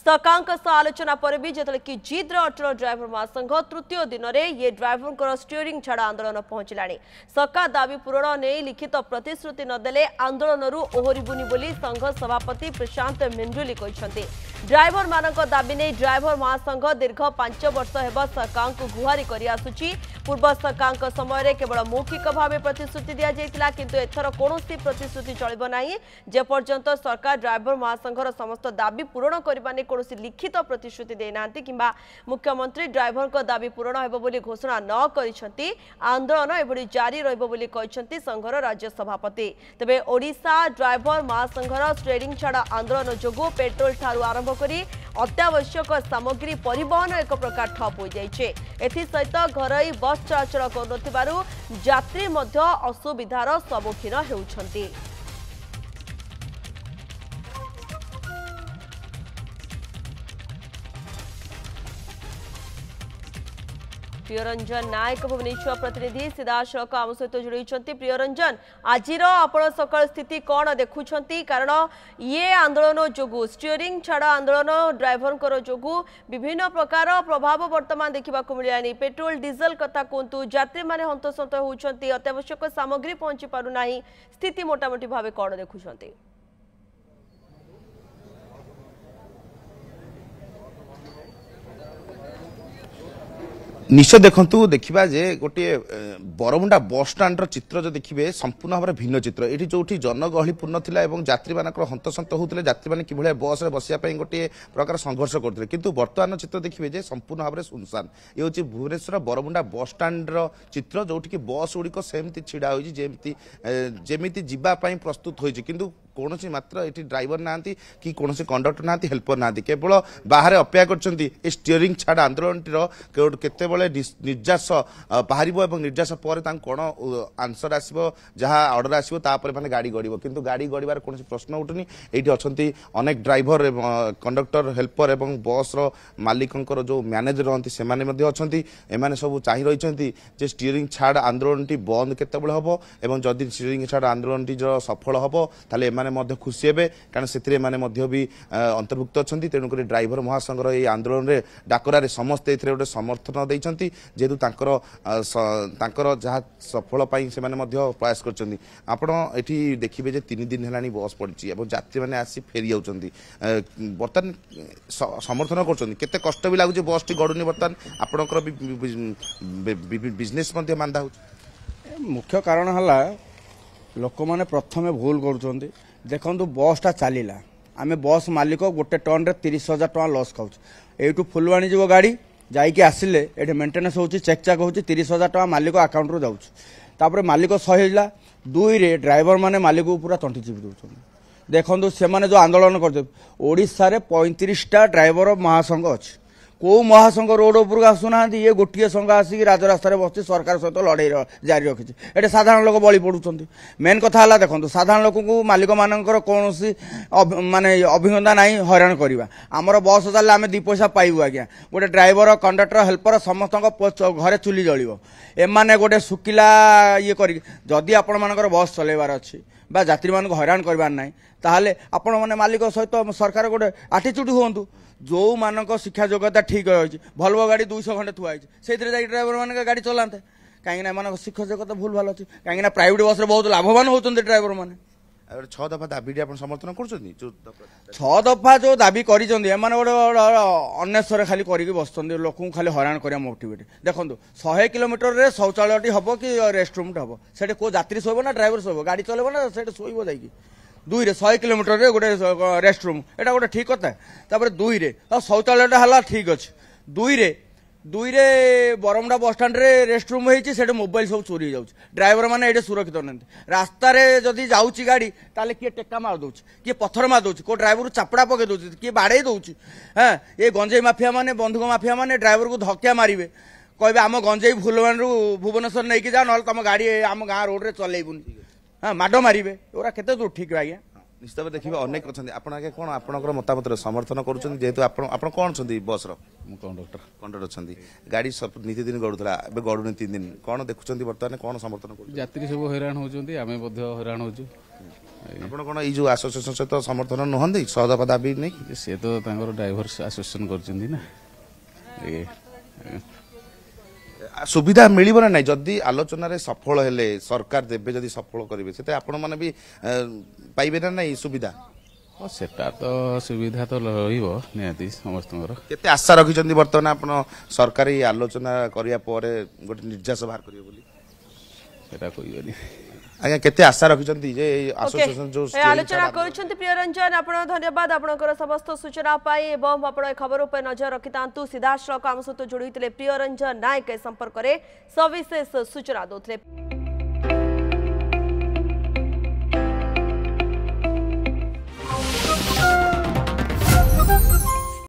सकांक सह आलोचना पर भी जिते कि जिद्र अटल ड्राइवर महासंघ तृतीय दिन में ये ड्राइवर स्टीयरिंग छाड़ आंदोलन पहुंचला। सका दाबी पूरण नहीं लिखित प्रतिश्रुति नदेले आंदोलन ओहरिबुनी बोली संघ सभापति प्रशांत मेंडुली कहते। ड्राइवर मानक दाबी नहीं ड्राइवर महासंघ दीर्घ 5 वर्ष हेब सकांक गुहारी कर आसुची। पूर्व सकांक समय केवल मौखिक भाव प्रतिश्रुति दि जाइतिला, किंतु एथर कौनसी प्रतिश्रुति चलिब नाही जेपर्यंत सरकार ड्राइवर महासंघर समस्त दाबी पूरण करने कौन लिखित प्रतिश्रुति देना कि मुख्यमंत्री ड्राइवर को दाबी पूरण हेब बोली घोषणा न करिसेंती। आंदोलन एभली जारी रहिब बोली कहिसेंती संघर राज्य सभापति। तेबे ओडिशा ड्राइवर महासंघर स्टीयरिंग छाड़ आंदोलन जोगु पेट्रोल ठारू आरंभ करी अत्यावश्यक सामग्री परिवहन एक प्रकार ठप हो जाइछे। एथि सहित घरोई बस चलाचल करुनथिबारु यात्री मध्य असुविधार सम्मुखीन हेउछंती। प्रियरंजन नायक भुवनेश्वर प्रतिनिधि सीधासख आम सहित जोड़ी। प्रियरंजन आज आपण सकाल स्थिति कौन देखुंट, कारण ये आंदोलन जोगु स्टीयरिंग छाड़ आंदोलन ड्राइवर जोगु विभिन्न प्रकार प्रभाव वर्तमान देखा मिलानी। पेट्रोल डीजेल कथा कहतु, यात्री मैंने हंतसंत होती, अत्यावश्यक सामग्री पहुंची पारना, स्थिति मोटामोटी भाव कौन देखुंट? निश्चय देखु देखा जे गोटे बरमुंडा बस स्टाण्ड चित्र जो देखिए संपूर्ण भाव भिन्न चित्र। ये जो जनगहली पूर्ण था और यात्री मान हंतसंत होते, यात्री मैंने कि बस में बसापी गोटे प्रकार संघर्ष करते, किंतु वर्तमान चित्र देखिए जे संपूर्ण भाव सुनसान। ये हूँ भुवनेश्वर बरमुंडा बस स्टाण्ड चित्र जोटि बस गुड़िक सेमती छिड़ा होमी जावाई प्रस्तुत होती, किंतु कौन मात्र ये ड्राइवर ना कि कौन कंडक्टर ना हेल्पर ना, केवल बाहर अपेक्षा कर स्टीयरिंग छाड़ आंदोलन केते निर्जास बाहर और निर्जास पर कौन आंसर आसो जहाँ अर्डर आसो माने गाड़ी गड़, किंतु गाड़ी गड़बार कौन प्रश्न उठुनी। ये अच्छा अनेक ड्राइवर कंडक्टर हेल्पर और बस मालिकों जो मैनेजर रहती से एमाने सब चाह रही स्टीयरिंग छाड़ आंदोलन बंद केतबेले हम और जदि स्टीयरिंग छाड़ आंदोलन सफल हम ताले खुशी हे, कारण से भी अंतर्भुक्त अच्छा। तेणुक ड्राइवर महासंघर ये आंदोलन में डाकरार समस्ते गोटे समर्थन देती, जेहेतु जहाँ सफल से प्रयास कर। देखिए 3 दिन है बस पड़ी और यात्री मैंने आसी फेरी जाती, बर्तमान समर्थन करते कष्ट भी लगुच बस टी गड़ुनी। बर्तमान आपणकर बिजनेस मांदा हो। मुख्य कारण है लोक मैंने प्रथम भूल कर देखु बसटा चलला आम बस मालिक गोटे टन रे 30,000 टका लॉस खाऊ। एठू फुलवाणी जीव गाड़ी जाइए आसिले ये मेन्टेनान्स हो चेक चाक हो 30,000 टका मालिक अकाउंट रू जाऊँ। मालिक सहेला 2 रे ड्राइवर माने मालिक को पूरा तंटी चिपी दौरान। देखो से जो आंदोलन करते ओडिशा रे 35टा ड्राइवर महासंघ अच्छी, कौ महासंघ रोड उपरक आसुना, ये गोटे संघ आसिक राजरास्तार बस सरकार सहित लड़ाई जारी रखी। ये साधारण लोक बलि पड़ुंट। मेन कथा है देखो साधारण लोक को मालिक मानकर कौन माने अभिज्ञता ना हैरान करवा। आमर बस चलने आम 2 पैसा पाइबू आज्ञा। गोटे ड्राइवर कंडक्टर हेल्पर समस्त घरे चुली जलिब। एमाने गोटे शुकिला ये करी आपण मानकर बस चलैबार अच्छी बा यात्री मान हैरान करवार ना, ताहले आपण माने मालिक सहित सरकार गोटे आटिट्यूड हुंतु। जो मानक शिक्षा योग्यता ठीक रही भल्व गाड़ी 200 खंडे थुआई से ड्राइवर मान गाड़ी चलाते कहीं शिक्षा योग्यता भूल भाल अच्छी कहीं प्राइवेट बस बहुत लाभवान होते ड्राइवर मैंने। 6 दफा दाबी समर्थन कर 6 दफा जो दाबी कर खाली करके बस लोक खाली हैरान करा मोटिवेट। देखो 100 किलोमीटर शौचालय हम कि रेस्टरूम हम से को यात्री शोब ना ड्राइवर शोब गाड़ी चलो ना से शोब जाकि 2 रे 100 किलोमीटर गोटे रेस्टरूम एटा गोटे ठीक कथा। तापर 2 रे शौचालय है ठीक अच्छे। 2 रे बरमुंडा बस स्टाण्ड रे रेस्टरूम होती से मोबाइल सब चोरी हो। ड्राइवर मैंने ये सुरक्षित ना रास्तार जदि जाऊँगी गाड़ी ताले किए टेक्का मार दूँ, किए पत्थर मार दूँ, को ड्राइवर चापड़ा पकई दूँ, किए बाड़े दूँ। हाँ ये गंजेई माफिया मैंने बंधुक माफिया मैंने ड्राइवर को धक्का मारे कहे आम गंजेई फुलवाणी भुवनेश्वर नहीं कि जा ना तुम गाड़ी आम गाँ रोड रे चलैबुनि। हाँ माड मारे ओरा केते दूर ठीक है आज्ञा। निश्चित भाव देखिए अनेक अच्छा आपके कौन आपंकर मतामत समर्थन करेतु आप कौन बस कंडक्टर अच्छा गाड़ी नीति दिन गड़ूला गड़ुनी 3 दिन कौन देखुं बर्तमान कौन समर्थन कर यात्री सब हैरान होती आम हैरान हो ଆପଣ କ'ଣ ଏଇ ଯୋଉ ଆସୋସିଏସନ ସହିତ ସମର୍ଥନ ନୁହନ୍ତି ସହଦଫା ଦାବି ନେଇ? ସେ ତ ତାଙ୍କର ଡ୍ରାଇଭର୍ସ ଆସୋସିଏସନ କରିଛନ୍ତି ନା। ସୁବିଧା ମିଳିବ ନା ନାହିଁ ଯଦି ଆଲୋଚନାରେ ସଫଳ ହେଲେ ସରକାର ଦେବେ ଯଦି ସଫଳ କରିବେ ସେଥିରେ ଆପଣମାନେ ବି ପାଇବେ ନା ନାହିଁ ସୁବିଧା? ସେଟା ତ ସୁବିଧା ତ ରହିବ ନିହାତି ସମସ୍ତଙ୍କର। କେତେ ଆଶା ରଖିଛନ୍ତି ବର୍ତ୍ତମାନ ଆପଣ ସରକାରୀ ଆଲୋଚନା କରିବା ପରେ ଗୋଟେ ନିର୍ଯାସ ବାହାର କରିବେ ବୋଲି? ସେଟା କହିବେନି। ଆଜ୍ଞା କେତେ ଆଶା ରଖିଛନ୍ତି ଯେ ଆସୋସିଏସନ ଯୋଉ ଆଲୋଚନା କରୁଛନ୍ତି? ପ୍ରିୟ ରଞ୍ଜନ ଆପଣ ଧନ୍ୟବାଦ ଆପଣଙ୍କର ସମସ୍ତ ସୂଚନା ପାଇ ଏବଂ ଆପଣ ଏ ଖबर ଉପରେ ନଜର ରଖିଥାନ୍ତୁ। ସିଧାସଳଖ ଆମ ସହିତ ଯୋଡ଼ିଥିଲେ ପ୍ରିୟ ରଞ୍ଜନ ନାୟକ ଏ ସମ୍ପର୍କରେ ସବିଶେଷ ସୂଚନା ଦେଉଥିଲେ।